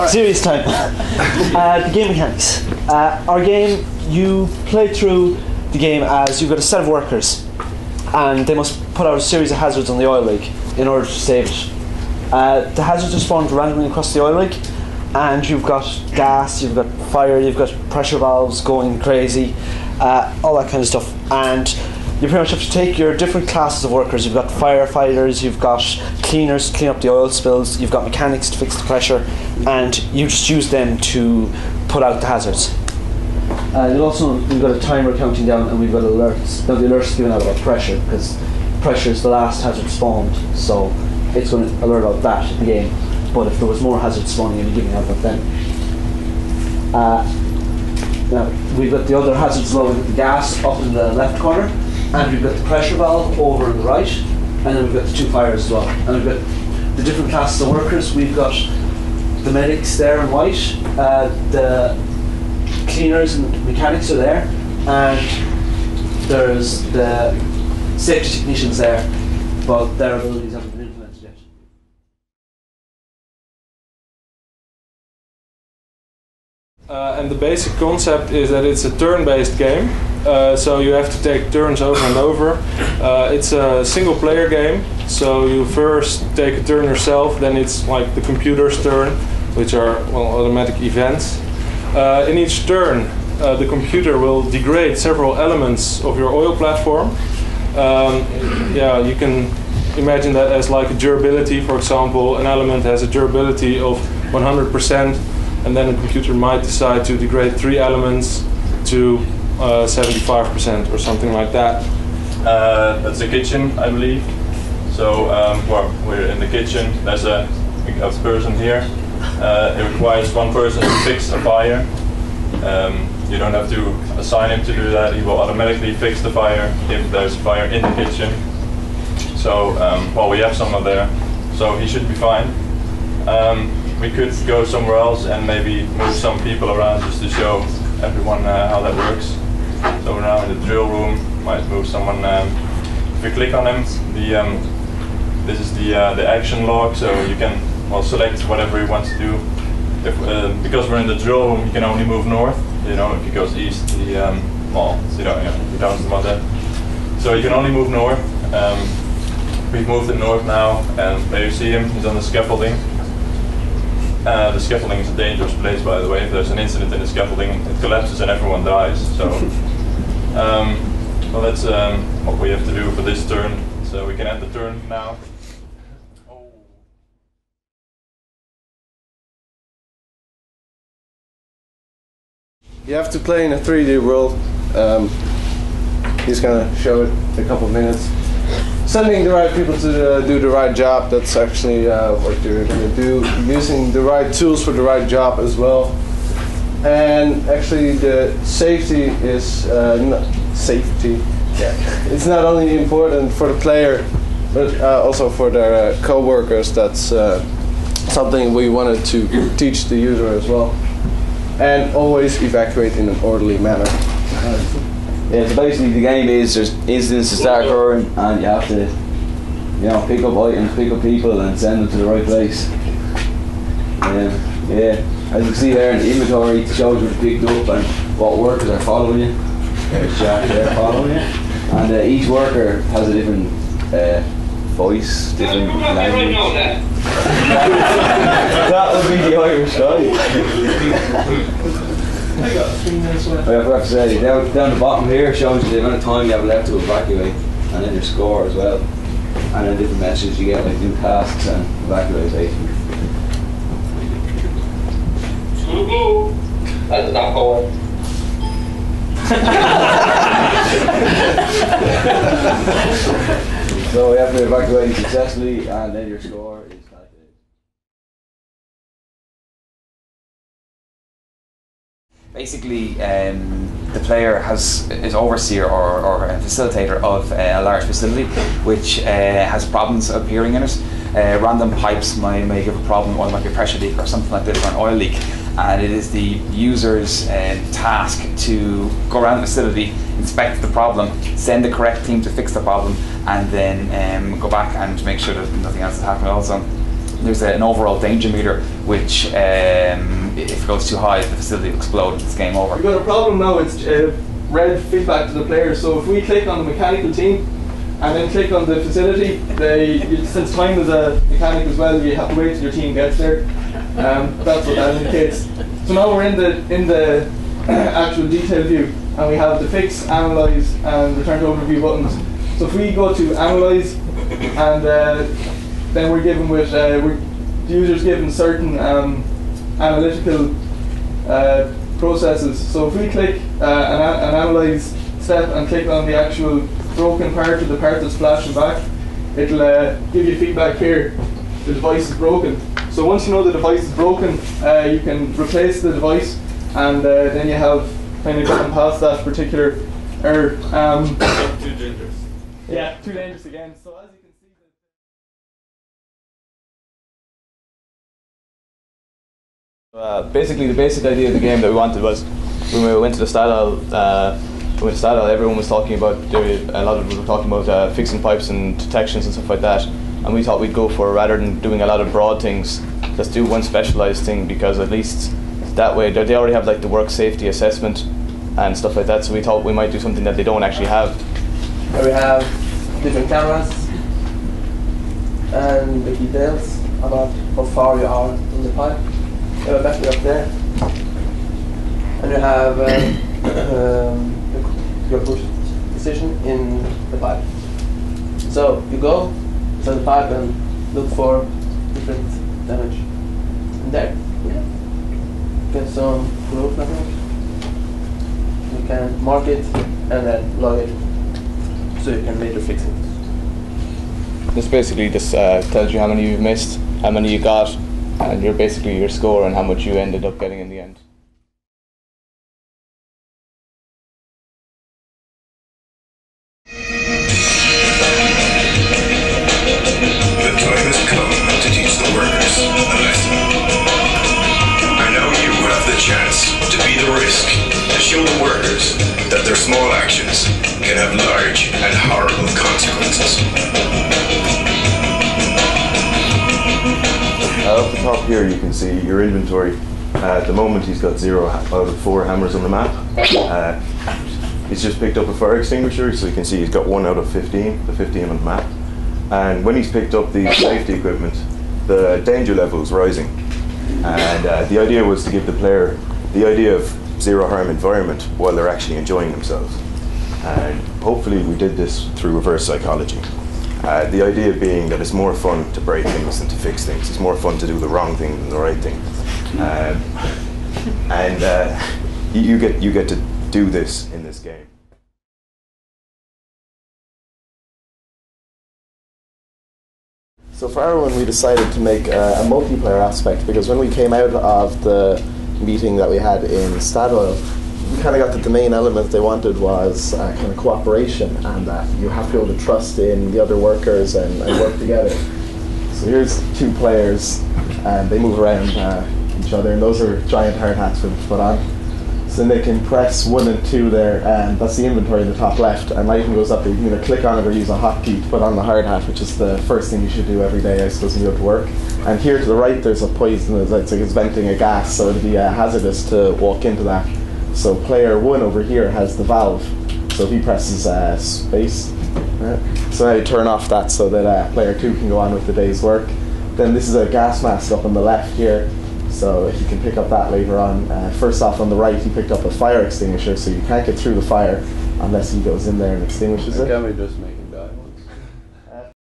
Serious time. The game mechanics. Our game, you play through the game as you've got a set of workers, and they must put out a series of hazards on the oil rig in order to save it. The hazards are spawned randomly across the oil rig, and you've got gas, you've got fire, you've got pressure valves going crazy, all that kind of stuff. And you pretty much have to take your different classes of workers. You've got firefighters, you've got cleaners to clean up the oil spills, you've got mechanics to fix the pressure, and you just use them to put out the hazards. We've got a timer counting down, and we've got alerts. Now the alerts given out about pressure, because pressure is the last hazard spawned, so it's going to alert about that in the game. But if there was more hazards spawning, you'd be giving out about them. Now we've got the other hazards low, the gas up in the left corner, and we've got the pressure valve over on the right, and then we've got the two fires as well. And we've got the different classes of workers. We've got the medics there in white, the cleaners and mechanics are there, and there's the safety technicians there, but their abilities haven't been implemented yet. And the basic concept is that it's a turn-based game, so you have to take turns over and over. It's a single-player game, so you first take a turn yourself, then it's like the computer's turn, which are automatic events. In each turn, the computer will degrade several elements of your oil platform. You can imagine that as like a durability. For example, an element has a durability of 100%, and then the computer might decide to degrade 3 elements to 75% or something like that. That's the kitchen, I believe. So we're in the kitchen. There's a person here. It requires one person to fix a fire. You don't have to assign him to do that. He will automatically fix the fire if there's a fire in the kitchen. So, we have someone there, so he should be fine. We could go somewhere else and maybe move some people around just to show everyone how that works. So we're now in the drill room. Might move someone. If we click on him, this is the action log, so you can select whatever you want to do. Because we're in the drill room, you can only move north. If he goes east, you don't want that. So you can only move north. We've moved it north now, and there you see him. He's on the scaffolding. The scaffolding is a dangerous place, by the way. If there's an incident in the scaffolding, it collapses and everyone dies. So, that's what we have to do for this turn. So we can end the turn now. You have to play in a 3D world. He's gonna show it in a couple of minutes. Sending the right people to do the right job, that's actually what you're gonna do. Using the right tools for the right job as well. And actually the safety is, it's not only important for the player, but also for their co-workers. That's something we wanted to teach the user as well. And always evacuate in an orderly manner. Yeah, so basically the game is there's incidents to start occurring, and you have to, pick up items, pick up people, and send them to the right place. As you can see there in the inventory, it shows what you picked up and what workers are following you. There's Jack there following you, and each worker has a different voice, different language. That would be the Irish guy. I forgot to say, down the bottom here shows you the amount of time you have left to evacuate, and then your score as well, and then different messages you get like new tasks and evacuation. That's not going. So you have to evacuate successfully, and then your score is calculated. Basically, the player is overseer or a facilitator of a large facility which has problems appearing in it. Random pipes may give a problem, or there might be a pressure leak or something like this, or an oil leak. And it is the user's task to go around the facility, inspect the problem, send the correct team to fix the problem, and then go back and make sure that nothing else is happening also. there's an overall danger meter, which if it goes too high, the facility will explode and it's game over. We've got a problem now. It's red feedback to the players. So if we click on the mechanical team and then click on the facility, since time is a mechanic as well, you have to wait till your team gets there. That's what that indicates. So now we're in the actual detail view, and we have the fix, analyze, and return to overview buttons. So if we go to analyze, and then we're given with the user's given certain analytical processes. So if we click an analyze step and click on the actual broken part, or the part that's flashing back, it'll give you feedback here. The device is broken. So once you know the device is broken, you can replace the device, and then you have kind of gotten past that particular error. Too dangerous. Yeah, too dangerous again. So as you can see, basically the basic idea of the game that we wanted was, when we went to the Stadal, everyone was talking about, a lot of people were talking about fixing pipes and detections and stuff like that, and we thought we'd go for, rather than doing a lot of broad things, let's do one specialised thing, because at least that way they already have like the work safety assessment and stuff like that, so we thought we might do something that they don't actually have. Here we have different cameras and the details about how far you are in the pipe. You have a battery up there, and you have your push position in the pipe. So you go inside the pipe and look for different damage. And there, get some growth numbers. You can mark it and then log it, so you can later fix it. This basically just tells you how many you've missed, how many you got, and you're basically your score and how much you ended up getting in the end. The time has come to teach the workers a lesson. And now you have the chance to be the risk, to show the workers that their small actions can have large and horrible consequences. Up the top here you can see your inventory. At the moment he's got 0 out of 4 hammers on the map. He's just picked up a fire extinguisher, so you can see he's got 1 out of 15, the 15 on the map. And when he's picked up the safety equipment, the danger level is rising. And the idea was to give the player the idea of zero harm environment while they're actually enjoying themselves. And hopefully we did this through reverse psychology. The idea being that it's more fun to break things than to fix things. It's more fun to do the wrong thing than the right thing. You get to do this in this game. So for everyone, we decided to make a multiplayer aspect, because when we came out of the meeting that we had in Statoil, we kind of got that the main element they wanted was kind of cooperation, and that you have to be able to trust in the other workers and work together. So here's 2 players, and they move around each other, and those are giant hard hats for them to put on. So then they can press 1 and 2 there, and that's the inventory in the top left, and lighting goes up. You can either click on it or use a hotkey to put on the hard hat, which is the first thing you should do every day, I suppose, when you go to work. And here to the right there's a poison, it's like it's venting a gas, so it'd be hazardous to walk into that. So player 1 over here has the valve, so if he presses space, so now you turn off that so that player 2 can go on with the day's work. Then this is a gas mask up on the left here, so he can pick up that later on. First off, on the right he picked up a fire extinguisher, so you can't get through the fire unless he goes in there and extinguishes it. Can we just make